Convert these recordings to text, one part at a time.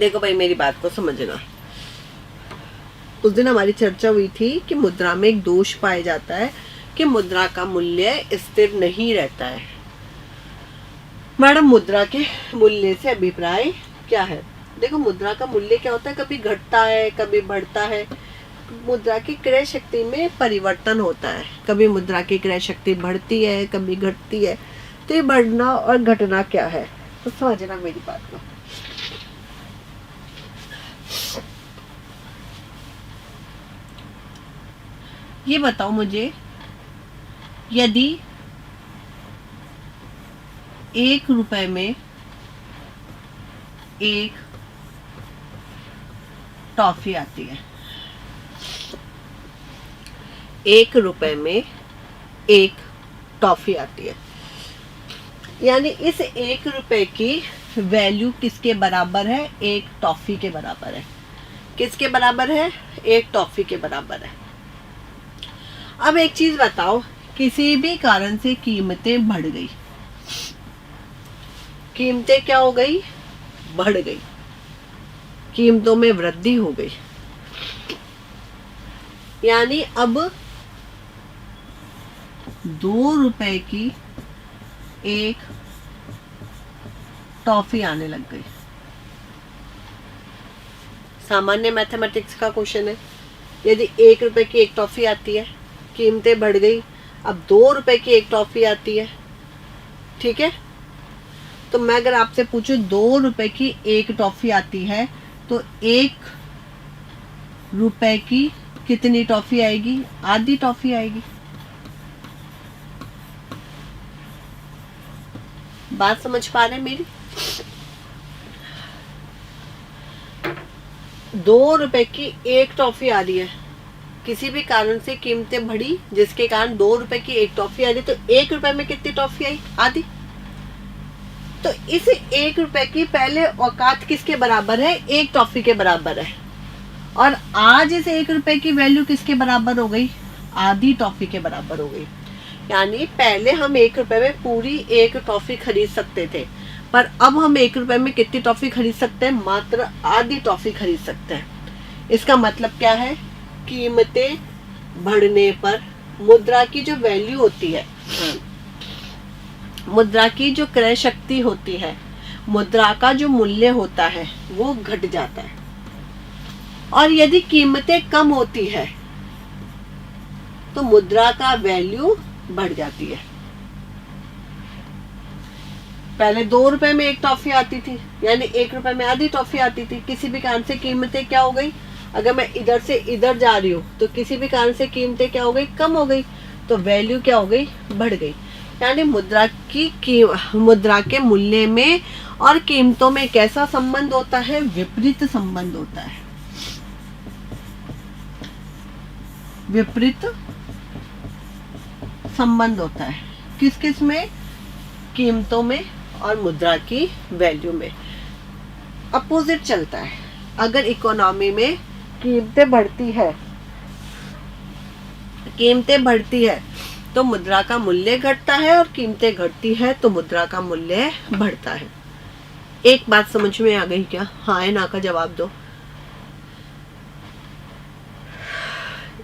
देखो भाई, मेरी बात को समझना। उस दिन हमारी चर्चा हुई थी कि मुद्रा में एक दोष पाया जाता है कि मुद्रा का मूल्य स्थिर नहीं रहता है। मैडम, मुद्रा के मूल्य से अभिप्राय क्या है? देखो, मुद्रा का मूल्य क्या होता है, कभी घटता है, कभी बढ़ता है। मुद्रा की क्रय शक्ति में परिवर्तन होता है। कभी मुद्रा की क्रय शक्ति बढ़ती है, कभी घटती है। तो ये बढ़ना और घटना क्या है, तो समझना मेरी बात को। ये बताओ मुझे, यदि 1 रुपए में एक टॉफी आती है, 1 रुपए में एक टॉफी आती है, यानी इस 1 रुपए की वैल्यू किसके बराबर है? एक टॉफी के बराबर है। किसके बराबर है? एक टॉफी के बराबर है। अब एक चीज बताओ, किसी भी कारण से कीमतें बढ़ गई, कीमतें क्या हो गई? बढ़ गई, कीमतों में वृद्धि हो गई, यानी अब 2 रुपए की एक टॉफी आने लग गई। सामान्य मैथमेटिक्स का क्वेश्चन है। यदि 1 रुपए की एक टॉफी आती है, कीमतें बढ़ गई, अब 2 रुपए की एक टॉफी आती है, ठीक है? तो मैं अगर आपसे पूछूं 2 रुपए की एक टॉफी आती है, तो 1 रुपए की कितनी टॉफी आएगी? आधी टॉफी आएगी। बात समझ पा रहे हैं मेरी? 2 रुपए की एक टॉफी आ रही है, किसी भी कारण से कीमतें बढ़ी, जिसके कारण 2 रुपए की एक टॉफी आ रही, तो 1 रुपए में कितनी टॉफी आई? आधी। तो इस 1 रुपए की पहले औकात किसके बराबर है? एक टॉफी के बराबर है। और आज इस 1 रुपए की वैल्यू किसके बराबर हो गई? आधी टॉफी के बराबर हो गई। यानी पहले हम 1 रुपए में पूरी एक टॉफी खरीद सकते थे, पर अब हम 1 रुपए में कितनी टॉफी खरीद सकते हैं? मात्र आधी टॉफी खरीद सकते हैं। इसका मतलब क्या है? कीमतें बढ़ने पर मुद्रा की जो वैल्यू होती है, मुद्रा की जो क्रय शक्ति होती है, मुद्रा का जो मूल्य होता है, वो घट जाता है। और यदि कीमतें कम होती है तो मुद्रा का वैल्यू बढ़ जाती है। पहले 2 रुपए में एक टॉफी आती थी, यानी 1 रुपए में आधी टॉफी आती थी। किसी भी कारण से कीमतें क्या हो गई? अगर मैं इधर से इधर जा रही हूँ तो किसी भी कारण से कीमतें क्या हो गई? कम हो गई, तो वैल्यू क्या हो गई? बढ़ गई। यानी मुद्रा के मूल्य में और कीमतों में कैसा संबंध होता है? विपरीत संबंध होता है। विपरीत संबंध होता है। किस किस में? कीमतों में और मुद्रा की वैल्यू में। अपोजिट चलता है। अगर इकोनॉमी में कीमतें बढ़ती है तो मुद्रा का मूल्य घटता है, और कीमतें घटती है तो मुद्रा का मूल्य बढ़ता है। एक बात समझ में आ गई क्या? हाँ या ना का जवाब दो।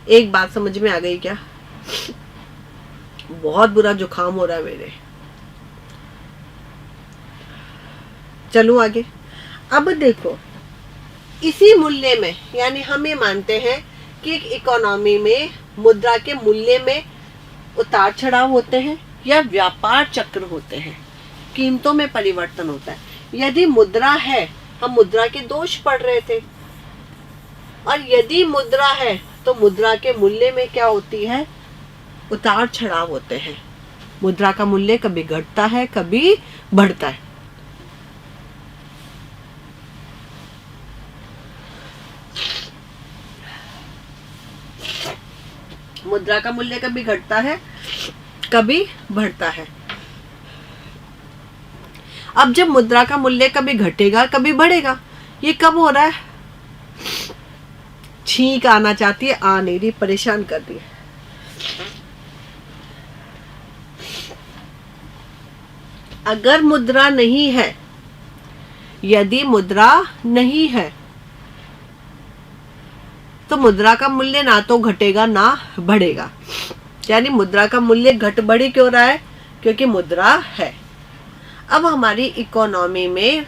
एक बात समझ में आ गई क्या? बहुत बुरा जुकाम हो रहा है मेरे। चलूं आगे। अब देखो, इसी मूल्य में, यानी हम ये मानते हैं कि एक इकोनॉमी में मुद्रा के मूल्य में उतार चढ़ाव होते हैं या व्यापार चक्र होते हैं, कीमतों में परिवर्तन होता है। यदि मुद्रा है, हम मुद्रा के दोष पढ़ रहे थे, और यदि मुद्रा है तो मुद्रा के मूल्य में क्या होती है? उतार चढ़ाव होते हैं। मुद्रा का मूल्य कभी घटता है, कभी बढ़ता है। मुद्रा का मूल्य कभी घटता है, कभी बढ़ता है। अब जब मुद्रा का मूल्य कभी घटेगा, कभी बढ़ेगा, ये कब हो रहा है? छींक आना चाहती है, आ नहीं रही, परेशान कर रही है। अगर मुद्रा नहीं है, यदि मुद्रा नहीं है तो मुद्रा का मूल्य ना तो घटेगा ना बढ़ेगा। यानी मुद्रा का मूल्य घट बढ़ी क्यों रहा है? क्योंकि मुद्रा है। अब हमारी इकोनॉमी में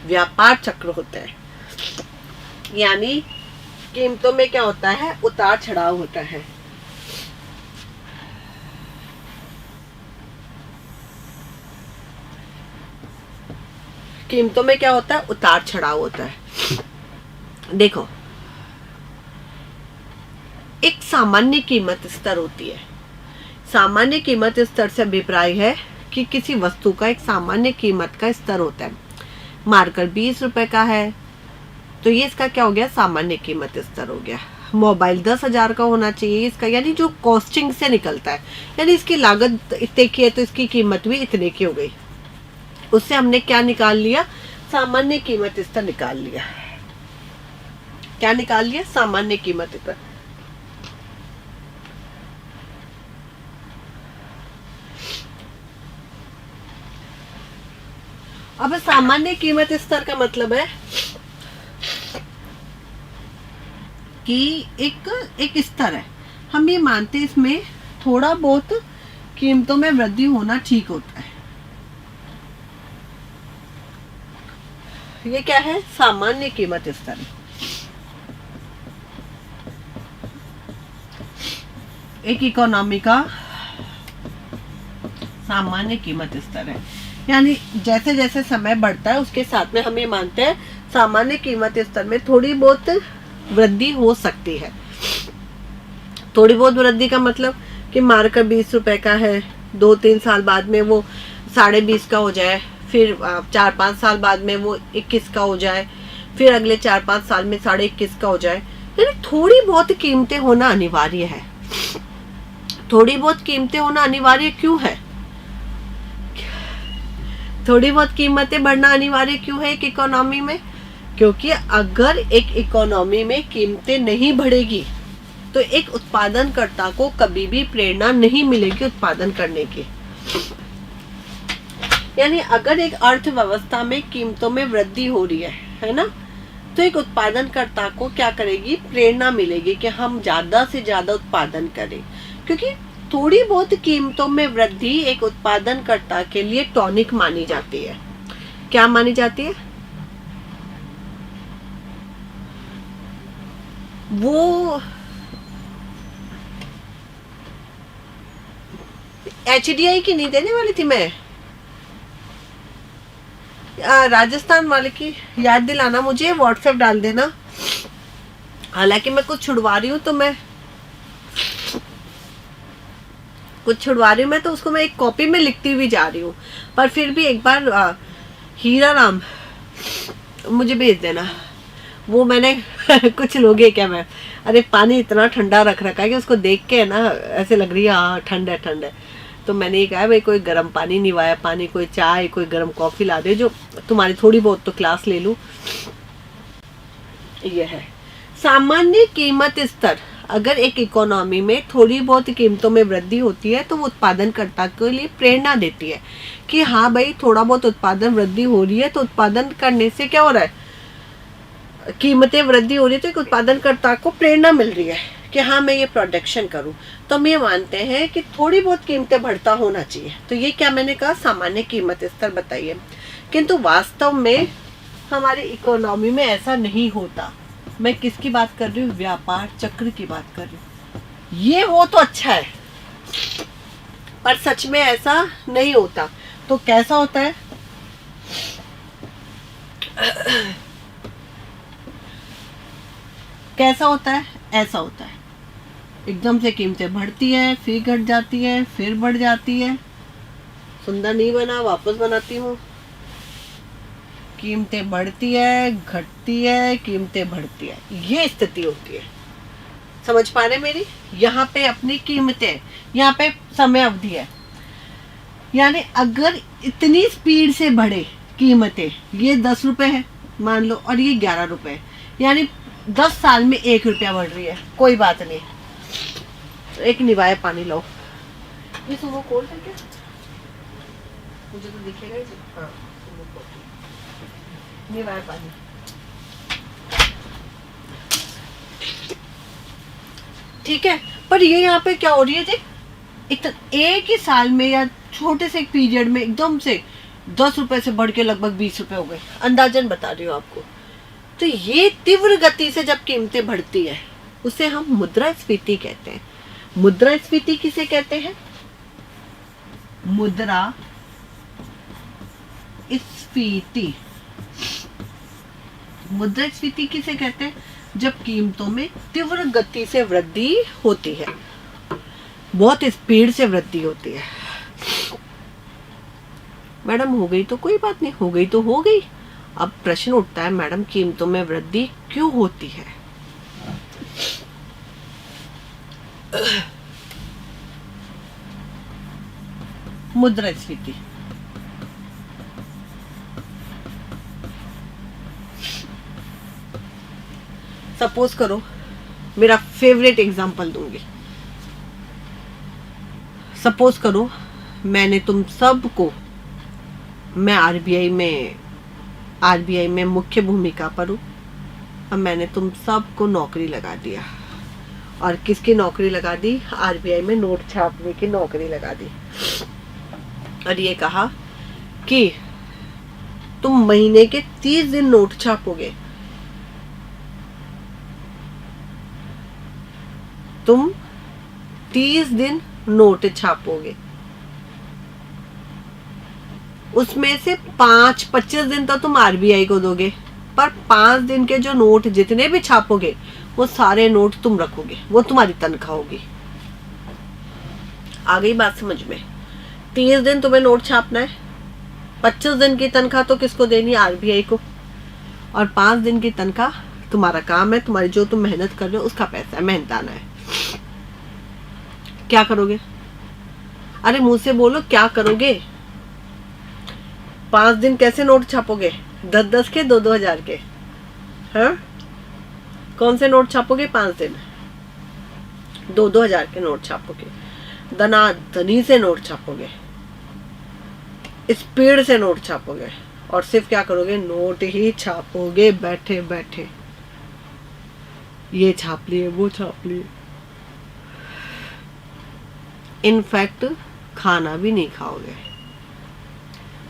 व्यापार चक्र होता है, यानी कीमतों में क्या होता है? उतार चढ़ाव होता है। कीमतों में क्या होता है? उतार चढ़ाव होता है। देखो, एक सामान्य कीमत स्तर होती है। सामान्य कीमत स्तर से अभिप्राय है कि किसी वस्तु का एक सामान्य कीमत का स्तर होता है। मार्कर 20 रुपए का है तो ये इसका क्या हो गया? सामान्य कीमत स्तर हो गया। मोबाइल 10,000 का होना चाहिए इसका, यानी जो कॉस्टिंग से निकलता है, यानी इसकी लागत इतने की है तो इसकी कीमत भी इतने की हो गई। उससे हमने क्या निकाल लिया? सामान्य कीमत स्तर निकाल लिया। क्या निकाल लिया? सामान्य कीमत स्तर। अब सामान्य कीमत स्तर का मतलब है कि एक स्तर है, हम ये मानते हैं इसमें थोड़ा बहुत कीमतों में वृद्धि होना ठीक होता है। ये क्या है? सामान्य कीमत स्तर। एक इकोनॉमी का सामान्य कीमत स्तर है, यानी जैसे जैसे समय बढ़ता है उसके साथ में हम ये मानते हैं सामान्य कीमत स्तर में थोड़ी बहुत वृद्धि हो सकती है। थोड़ी बहुत वृद्धि का मतलब कि मार्कर 20 रुपए का है, 2-3 साल बाद में वो 20.5 का हो जाए, फिर 4-5 साल बाद में वो 21 का हो जाए, फिर अगले 4-5 साल में 21.5 का हो जाए। यानी थोड़ी बहुत कीमतें होना अनिवार्य है। थोड़ी बहुत कीमतें होना अनिवार्य क्यों है? थोड़ी बहुत कीमतें बढ़ना अनिवार्य क्यों है एक इकोनॉमी में? क्योंकि अगर एक इकोनॉमी में कीमतें नहीं बढ़ेगी तो एक उत्पादनकर्ता को कभी भी प्रेरणा नहीं मिलेगी उत्पादन करने की। यानी अगर एक अर्थव्यवस्था में कीमतों में वृद्धि हो रही है ना, तो एक उत्पादनकर्ता को क्या करेगी? प्रेरणा मिलेगी कि हम ज्यादा से ज्यादा उत्पादन करें। क्योंकि थोड़ी बहुत कीमतों में वृद्धि एक उत्पादनकर्ता के लिए टॉनिक मानी जाती है। क्या मानी जाती है? वो HDI की नहीं देने वाली थी मैं, राजस्थान वाले की याद दिलाना मुझे, व्हाट्सएप डाल देना। हालांकि मैं कुछ छुड़वा रही हूँ तो मैं तो उसको मैं एक कॉपी में लिखती हुई जा रही हूँ, पर फिर भी एक बार हीरा राम मुझे भेज देना। वो मैंने कुछ लोग है क्या, मैं अरे पानी इतना ठंडा रख रखा है कि उसको देख के ना ऐसे लग रही है हाँ ठंड है ठंड है। तो मैंने ये कहा भाई कोई गर्म पानी नहीं वाया, पानी कोई चाय कोई गर्म कॉफी ला दे जो तुम्हारी थोड़ी बहुत तो क्लास ले लूं। ये है सामान्य कीमत स्तर। अगर एक इकोनॉमी में थोड़ी बहुत कीमतों में वृद्धि होती है तो वो उत्पादनकर्ता के लिए प्रेरणा देती है कि हाँ भाई थोड़ा बहुत उत्पादन वृद्धि हो रही है, तो उत्पादन करने से क्या हो रहा है? कीमतें वृद्धि हो रही है तो एक उत्पादनकर्ता को प्रेरणा मिल रही है कि हाँ मैं ये प्रोडक्शन करूं। तो हम ये मानते हैं कि थोड़ी बहुत कीमतें बढ़ता होना चाहिए। तो ये क्या मैंने कहा? सामान्य कीमत स्तर बताइए। किंतु वास्तव में हमारी इकोनॉमी में ऐसा नहीं होता। मैं किसकी बात कर रही हूँ? व्यापार चक्र की बात कर रही हूँ। ये हो तो अच्छा है, पर सच में ऐसा नहीं होता। तो कैसा होता है? कैसा होता है? ऐसा होता है, एकदम से कीमतें बढ़ती है, फिर घट जाती है, फिर बढ़ जाती है। सुंदर नहीं बना, वापस बनाती हूँ। कीमतें बढ़ती है, घटती है, कीमतें बढ़ती है, ये स्थिति होती है। समझ पा रहे मेरी? यहाँ पे अपनी कीमतें, यहाँ पे समय अवधि है। यानी अगर इतनी स्पीड से बढ़े कीमतें, ये 10 रुपए है मान लो और ये 11 रुपए, यानी 10 साल में 1 रुपया बढ़ रही है। कोई बात नहीं, एक निवाया पानी लो। ये सुबह कोल्ड है क्या? मुझे तो दिखेगा ही। हाँ ये वाला पानी। ठीक है, पर ये यहाँ पे क्या हो रही है जी, एक ही साल में या छोटे से एक पीरियड में एकदम से 10 रुपए से बढ़ के लगभग 20 रुपए हो गए, अंदाजन बता रही हूँ आपको। तो ये तीव्र गति से जब कीमतें बढ़ती है उसे हम मुद्रास्फीति कहते हैं। मुद्रास्फीति किसे कहते हैं? मुद्रास्फीति। मुद्रास्फीति किसे कहते हैं? जब कीमतों में तीव्र गति से वृद्धि होती है, बहुत स्पीड से वृद्धि होती है। मैडम हो गई तो कोई बात नहीं, हो गई तो हो गई। अब प्रश्न उठता है मैडम कीमतों में वृद्धि क्यों होती है? मुद्रास्फीति। सपोज करो, मेरा फेवरेट एग्जांपल दूंगी। सपोज करो मैंने तुम सबको, मैं आरबीआई में मुख्य भूमिका पर हूँ। अब मैंने तुम सबको नौकरी लगा दिया। और किसकी नौकरी लगा दी? आरबीआई में नोट छापने की नौकरी लगा दी। और ये कहा कि तुम महीने के 30 दिन नोट छापोगे। तुम 30 दिन नोट छापोगे, उसमें से 25 दिन तो तुम आरबीआई को दोगे, पर 5 दिन के जो नोट जितने भी छापोगे वो सारे नोट तुम रखोगे, वो तुम्हारी तनख्वाह होगी। आ गई बात समझ में? 30 दिन तुम्हें नोट छापना है, 25 दिन की तनख्वाह तो किसको देनी है? आरबीआई को। और 5 दिन की तनख्वाह तुम्हारा काम है, तुम्हारी जो तुम मेहनत कर रहे हो उसका पैसा है, मेहनताना है। क्या करोगे? अरे मुंह से बोलो, क्या करोगे? 5 दिन कैसे नोट छापोगे? 10-10 के, 2-2 हजार के? हाँ, कौन से नोट छापोगे? 5 दिन 2-2 हजार के नोट छापोगे, दनादनी से नोट छापोगे, स्पीड से नोट छापोगे। और सिर्फ क्या करोगे? नोट ही छापोगे बैठे बैठे। ये छाप लिए, वो छाप लिए। इनफैक्ट खाना भी नहीं खाओगे।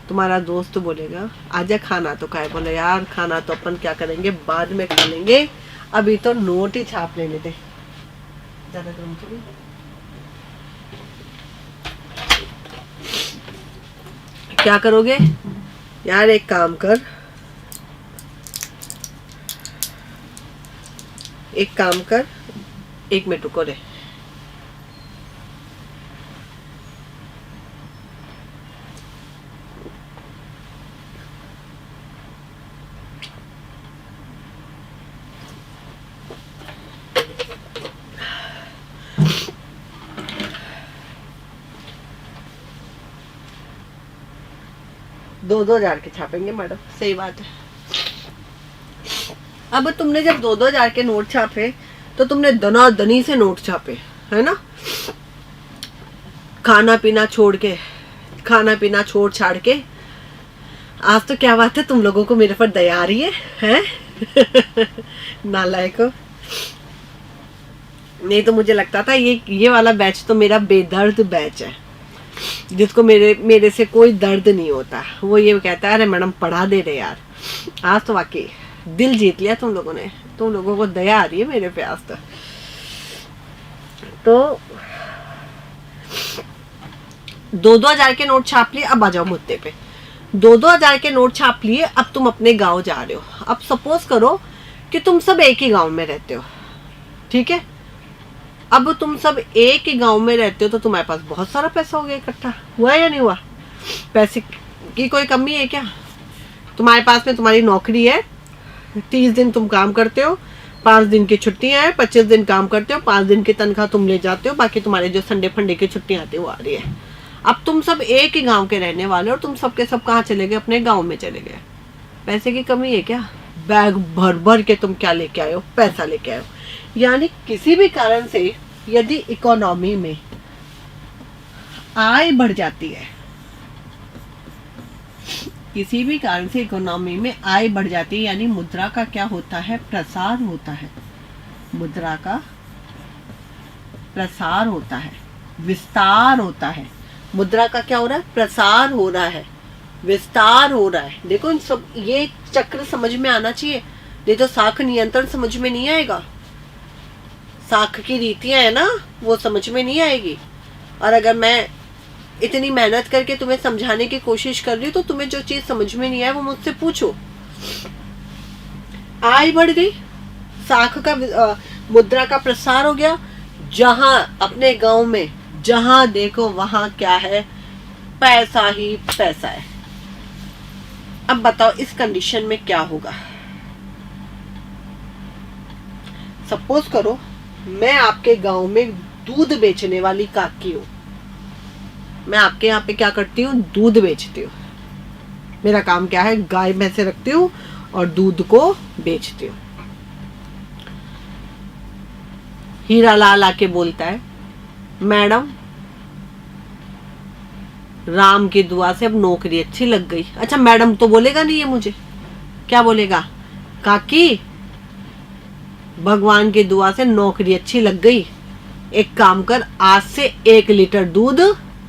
तुम्हारा दोस्त बोलेगा आजा खाना तो खाए, बोले यार खाना तो अपन क्या करेंगे, बाद में खा लेंगे, अभी तो नोट ही छाप लेने दे। ज्यादा गर्म चली। क्या करोगे? यार एक काम कर, एक मिनट रुको रे। दो 2 हजार के छापेंगे मैडम, सही बात है। अब तुमने जब 2-2 हजार के नोट छापे तो तुमने दनादनी से नोट छापे, है ना? खाना पीना छोड़ छाड़ के। आज तो क्या बात है, तुम लोगों को मेरे पर दया आ रही है? नालायको। नहीं तो मुझे लगता था ये वाला बैच तो मेरा बेदर्द बैच है, जिसको मेरे से कोई दर्द नहीं होता। वो ये कहता है अरे मैडम पढ़ा दे रहे यार। आज तो वाकई दिल जीत लिया तुम लोगों ने, तुम लोगों को दया आ रही है मेरे पे आज तो 2-2 हजार के नोट छाप लिए। अब आ जाओ मुद्दे पे। 2-2 हजार के नोट छाप लिए, अब तुम अपने गांव जा रहे हो। अब सपोज करो कि तुम सब एक ही गांव में रहते हो, ठीक है? अब तुम सब एक ही गांव में रहते हो तो तुम्हारे पास बहुत सारा पैसा हो गया इकट्ठा। हुआ या नहीं हुआ? पैसे की कोई कमी है क्या? तुम्हारे पास में तुम्हारी नौकरी है, 30 दिन तुम काम करते हो, 5 दिन की छुट्टियां हैं, 25 दिन काम करते हो, 5 दिन की तनख्वाह तुम ले जाते हो, बाकी तुम्हारे जो संडे फंडे की छुट्टियां आती है वो आ रही है। अब तुम सब एक ही गांव के रहने वाले हो, तुम सब के सब कहाँ चले गए? अपने गांव में चले गए। पैसे की कमी है क्या? बैग भर भर के तुम क्या लेके आए हो? पैसा लेके आए हो। यानी किसी भी कारण से यदि इकोनॉमी में आय बढ़ जाती है किसी भी कारण से इकोनॉमी में आय बढ़ जाती है, यानी मुद्रा का क्या होता है, प्रसार होता है। मुद्रा का प्रसार होता है, विस्तार होता है। मुद्रा का क्या हो रहा है, प्रसार हो रहा है, विस्तार हो रहा है। देखो इन सब ये चक्र समझ में आना चाहिए, नहीं तो साख नियंत्रण समझ में नहीं आएगा। साख की रीतियां है ना, वो समझ में नहीं आएगी। और अगर मैं इतनी मेहनत करके तुम्हें समझाने की कोशिश कर रही हूँ तो तुम्हें जो चीज समझ में नहीं आए वो मुझसे पूछो। आय बढ़ गई, साख का मुद्रा का प्रसार हो गया। जहां अपने गांव में जहां देखो वहां क्या है, पैसा ही पैसा है। अब बताओ इस कंडीशन में क्या होगा। सपोज करो मैं आपके गांव में दूध बेचने वाली काकी हूं। मैं आपके यहाँ पे क्या करती हूँ, दूध बेचती हूँ। मेरा काम क्या है, गाय भैंसे रखती हूँ और दूध को बेचती हूँ। हीरा लाल आके बोलता है, मैडम राम की दुआ से अब नौकरी अच्छी लग गई। अच्छा मैडम तो बोलेगा नहीं, ये मुझे क्या बोलेगा, काकी भगवान की दुआ से नौकरी अच्छी लग गई, एक काम कर आज से 1 लीटर दूध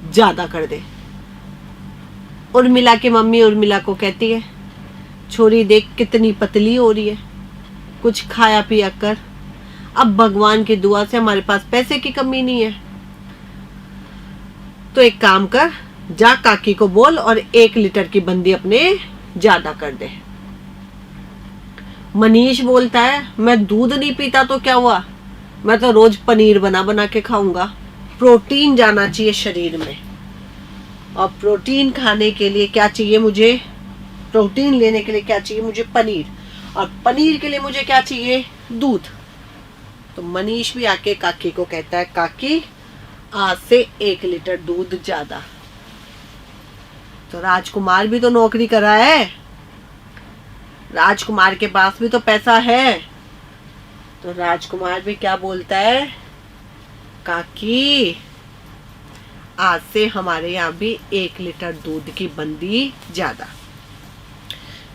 ज्यादा कर दे। उर्मिला की मम्मी उर्मिला को कहती है, छोरी देख कितनी पतली हो रही है, कुछ खाया पिया कर। अब भगवान की दुआ से हमारे पास पैसे की कमी नहीं है, तो एक काम कर, जा काकी को बोल और 1 लीटर की बंदी अपने ज्यादा कर दे। मनीष बोलता है, मैं दूध नहीं पीता तो क्या हुआ, मैं तो रोज पनीर बना बना के खाऊंगा। प्रोटीन जाना चाहिए शरीर में, और प्रोटीन खाने के लिए क्या चाहिए मुझे, प्रोटीन लेने के लिए क्या चाहिए मुझे, पनीर, और पनीर के लिए मुझे क्या चाहिए, दूध। तो मनीष भी आके काकी को कहता है, काकी आज से 1 लीटर दूध ज्यादा। तो राजकुमार भी तो नौकरी कर रहा है, राजकुमार के पास भी तो पैसा है। तो राजकुमार भी क्या बोलता है, काकी आज से हमारे यहाँ भी 1 लीटर दूध की बंदी ज्यादा।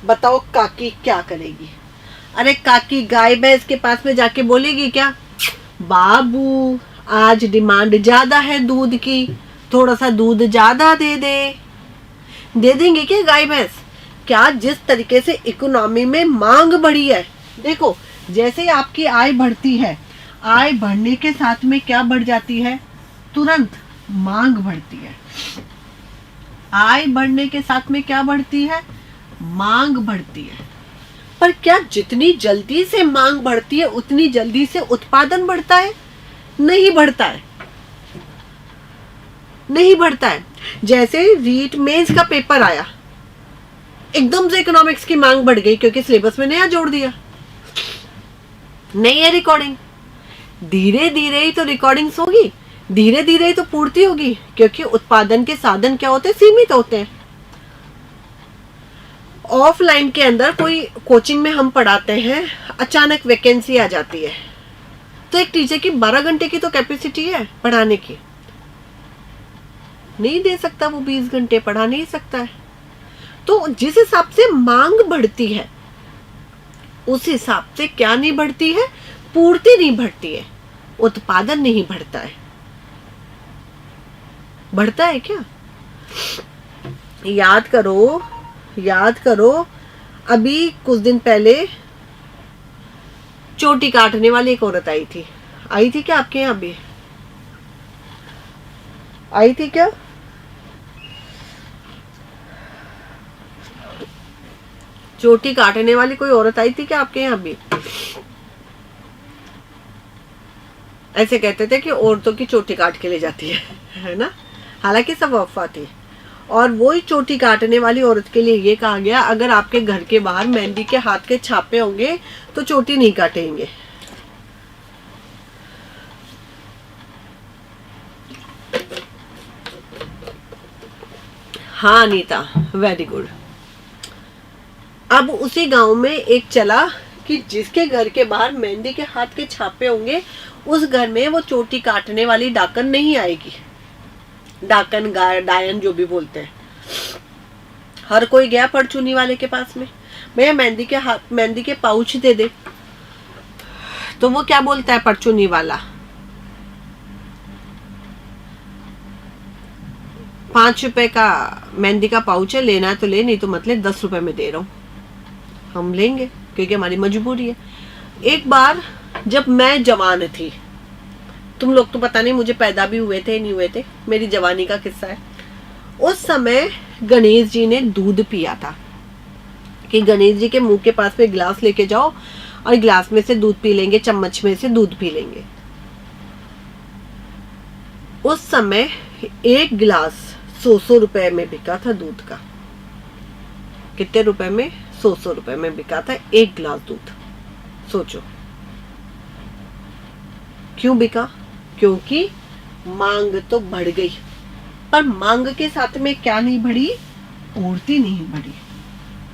बताओ काकी क्या करेगी। अरे काकी गाय भैंस के पास में जाके बोलेगी क्या, बाबू आज डिमांड ज्यादा है दूध की, थोड़ा सा दूध ज्यादा दे दे देंगे क्या गाय भैंस। क्या जिस तरीके से इकोनॉमी में मांग बढ़ी है, देखो जैसे आपकी आय बढ़ती है, आय बढ़ने के साथ में क्या बढ़ जाती है, तुरंत मांग बढ़ती है। आय बढ़ने के साथ में क्या बढ़ती है, मांग बढ़ती है। पर क्या जितनी जल्दी से मांग बढ़ती है उतनी जल्दी से उत्पादन बढ़ता है, नहीं बढ़ता है, नहीं बढ़ता है। जैसे रीट मेंस का पेपर आया, एकदम से इकोनॉमिक्स की मांग बढ़ गई क्योंकि सिलेबस में नया जोड़ दिया, नहीं है रिकॉर्डिंग। धीरे धीरे ही तो रिकॉर्डिंग्स होगी, धीरे धीरे ही तो पूर्ति होगी, क्योंकि उत्पादन के साधन क्या होते हैं, सीमित होते हैं। ऑफलाइन के अंदर कोई कोचिंग में हम पढ़ाते हैं, अचानक वैकेंसी आ जाती है, तो एक टीचर की 12 घंटे की तो कैपेसिटी है पढ़ाने की, नहीं दे सकता वो 20 घंटे पढ़ा नहीं सकता है। तो जिस हिसाब से मांग बढ़ती है उस हिसाब से क्या नहीं बढ़ती है, पूर्ति नहीं बढ़ती है, उत्पादन नहीं बढ़ता है। बढ़ता है क्या, याद करो, याद करो, अभी कुछ दिन पहले चोटी काटने वाली एक औरत आई थी क्या आपके यहाँ भी आई थी क्या, चोटी काटने वाली कोई औरत आई थी क्या आपके यहाँ भी। ऐसे कहते थे कि औरतों की चोटी काट के ले जाती है ना, हालांकि सब अफवाह थी। और वही चोटी काटने वाली औरत के लिए ये कहा गया, अगर आपके घर के बाहर मेहंदी के हाथ के छापे होंगे तो चोटी नहीं काटेंगे। हाँ अनीता, वेरी गुड। अब उसी गांव में एक चला कि जिसके घर के बाहर मेहंदी के हाथ के छापे होंगे उस घर में वो चोटी काटने वाली डाकन नहीं आएगी, डाकन गाय डायन जो भी बोलते हैं। हर कोई गया परचूनी वाले के पास में, भैया मेहंदी के पाउच दे दे। तो वो क्या बोलता है परचूनी वाला, 5 रुपए का मेहंदी का पाउच है, लेना है तो ले, नहीं तो मत ले, 10 रुपए में दे रहा हूँ। हम लेंगे क्योंकि हमारी मजबूरी है। एक बार जब मैं जवान थी, तुम लोग तो पता नहीं मुझे पैदा भी हुए थे नहीं हुए थे, मेरी जवानी का किस्सा है। उस समय गणेश जी ने दूध पिया था कि गणेश जी के मुंह के पास में गिलास लेके जाओ और गिलास में से दूध पी लेंगे, चम्मच में से दूध पी लेंगे। उस समय एक गिलास 100 रुपए में बिका था दूध का। कितने रुपए में? 100 रुपए में बिका था एक गिलास दूध। सोचो क्यों बिका? क्योंकि मांग तो बढ़ गई, पर मांग के साथ में क्या नहीं बढ़ी? पूर्ति नहीं बढ़ी।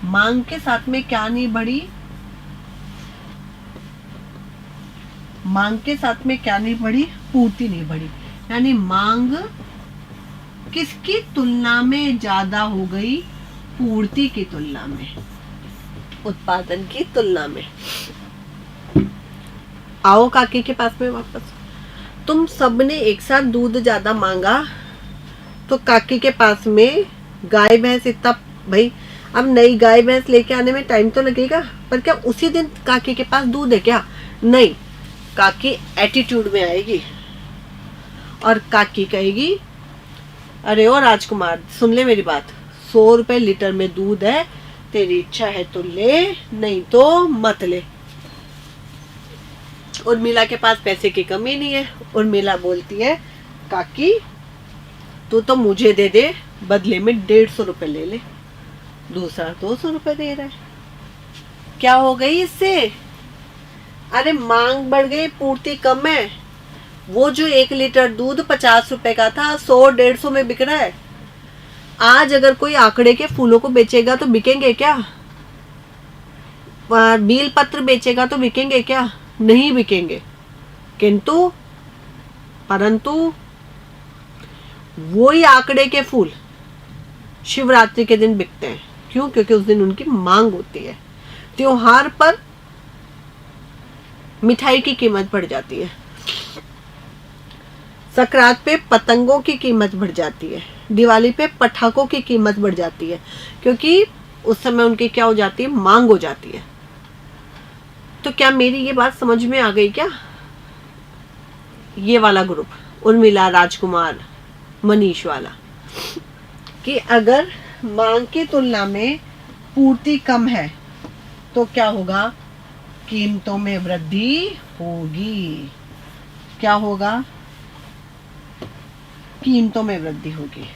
मांग के साथ में क्या नहीं बढ़ी? मांग के साथ में क्या नहीं बढ़ी? पूर्ति नहीं बढ़ी। यानी मांग किसकी तुलना में ज्यादा हो गई? पूर्ति की तुलना में, उत्पादन की तुलना में। आओ काकी के पास में वापस। तुम सबने एक साथ दूध ज्यादा मांगा तो काकी के पास में गाय भैंस इतना, भाई अब नई गाय भैंस लेके आने में टाइम तो लगेगा, पर क्या उसी दिन काकी के पास दूध है क्या? नहीं, काकी एटीट्यूड में आएगी और काकी कहेगी, अरे ओ राजकुमार सुन ले मेरी बात, 100 रुपए लीटर में दूध है, तेरी इच्छा है तो ले, नहीं तो मत ले। उर्मिला के पास पैसे की कमी नहीं है। उर्मिला बोलती है, काकी तू तो मुझे दे दे, बदले में 150 रुपए ले ले। दूसरा 200 रुपए दे रहा है, क्या हो गई इससे? अरे मांग बढ़ गई, पूर्ति कम है। वो जो 1 लीटर दूध 50 रुपए का था, 100-150 में बिक रहा है। आज अगर कोई आंकड़े के फूलों को बेचेगा तो बिकेंगे क्या? बील पत्र बेचेगा तो बिकेंगे क्या? नहीं बिकेंगे। किंतु परंतु वही आंकड़े के फूल शिवरात्रि के दिन बिकते हैं। क्यों? क्योंकि उस दिन उनकी मांग होती है। त्योहार पर मिठाई की कीमत बढ़ जाती है, संक्रांत पे पतंगों की कीमत बढ़ जाती है, दिवाली पे पटाखों की कीमत बढ़ जाती है, क्योंकि उस समय उनकी क्या हो जाती है? मांग हो जाती है। तो क्या मेरी ये बात समझ में आ गई क्या? ये वाला ग्रुप उर्मिला, राजकुमार, मनीष वाला, कि अगर मांग की तुलना में पूर्ति कम है तो क्या होगा? कीमतों में वृद्धि होगी। क्या होगा? कीमतों में वृद्धि होगी।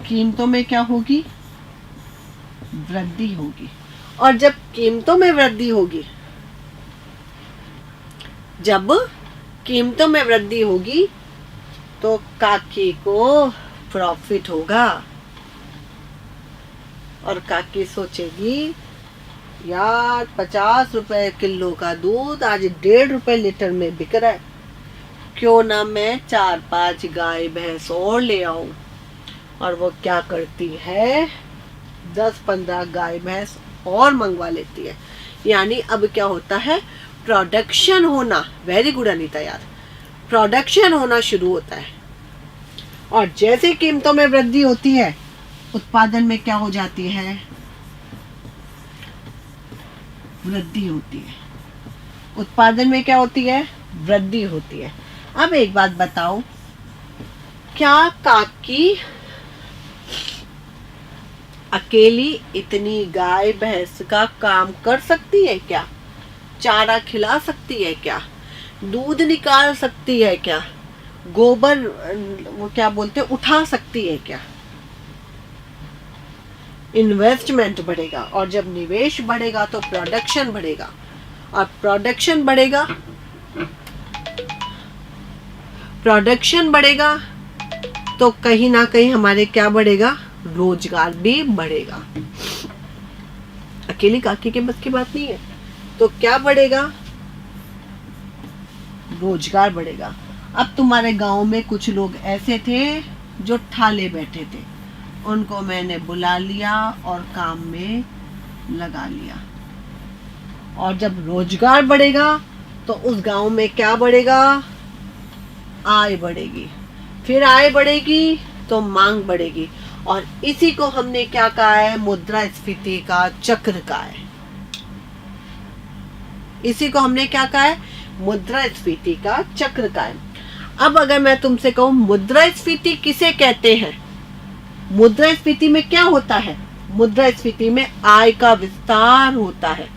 कीमतों में क्या होगी? वृद्धि होगी। और जब कीमतों में वृद्धि होगी, जब कीमतों में वृद्धि होगी तो काकी को प्रॉफिट होगा। और काकी सोचेगी, यार 50 रुपए किलो का दूध आज 1.5 रुपए लीटर में बिक रहा है, क्यों ना मैं 4-5 गाय भैंस और ले आऊं। और वो क्या करती है? 10-15 गाय भैंस और मंगवा लेती है। यानी अब क्या होता है? प्रोडक्शन होना, वेरी गुड अनीता यार, प्रोडक्शन होना शुरू होता है। और जैसे कीमतों में वृद्धि होती है, उत्पादन में क्या हो जाती है? वृद्धि होती है। उत्पादन में क्या होती है? वृद्धि होती है। अब एक बात बताओ, क्या काकी अकेली इतनी गाय भैंस का काम कर सकती है क्या? चारा खिला सकती है क्या? दूध निकाल सकती है क्या? गोबर वो क्या बोलते हैं, उठा सकती है क्या? इन्वेस्टमेंट बढ़ेगा, और जब निवेश बढ़ेगा तो प्रोडक्शन बढ़ेगा, और प्रोडक्शन बढ़ेगा तो कहीं ना कहीं हमारे क्या बढ़ेगा? रोजगार भी बढ़ेगा। अकेली काकी के बस की बात नहीं है। तो क्या बढ़ेगा? रोजगार बढ़ेगा। अब तुम्हारे गांव में कुछ लोग ऐसे थे जो ठाले बैठे थे, उनको मैंने बुला लिया और काम में लगा लिया। और जब रोजगार बढ़ेगा तो उस गांव में क्या बढ़ेगा? आय बढ़ेगी। फिर आय बढ़ेगी तो मांग बढ़ेगी। और इसी को हमने क्या कहा है? मुद्रास्फीति का चक्र कहा है। इसी को हमने क्या कहा है? मुद्रास्फीति का चक्र कहा है। अब अगर मैं तुमसे कहूं मुद्रास्फीति किसे कहते हैं? मुद्रास्फीति में क्या होता है? मुद्रास्फीति में आय का विस्तार होता है।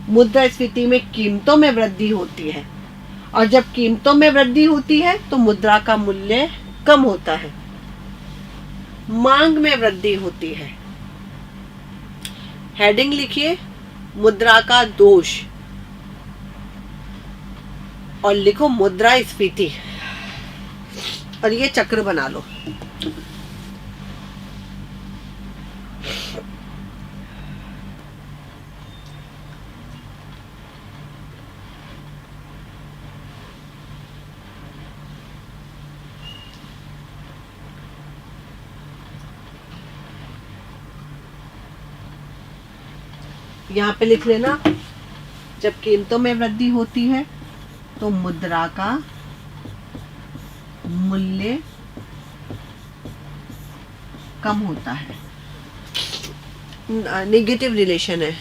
मुद्रास्फीति में कीमतों में वृद्धि होती है, और जब कीमतों में वृद्धि होती है तो मुद्रा का मूल्य कम होता है। मांग में वृद्धि होती है। हेडिंग लिखिए मुद्रा का दोष और लिखो मुद्रास्फीति, और ये चक्र बना लो। यहाँ पे लिख लेना, जब कीमतों में वृद्धि होती है तो मुद्रा का मूल्य कम होता है। नेगेटिव रिलेशन है।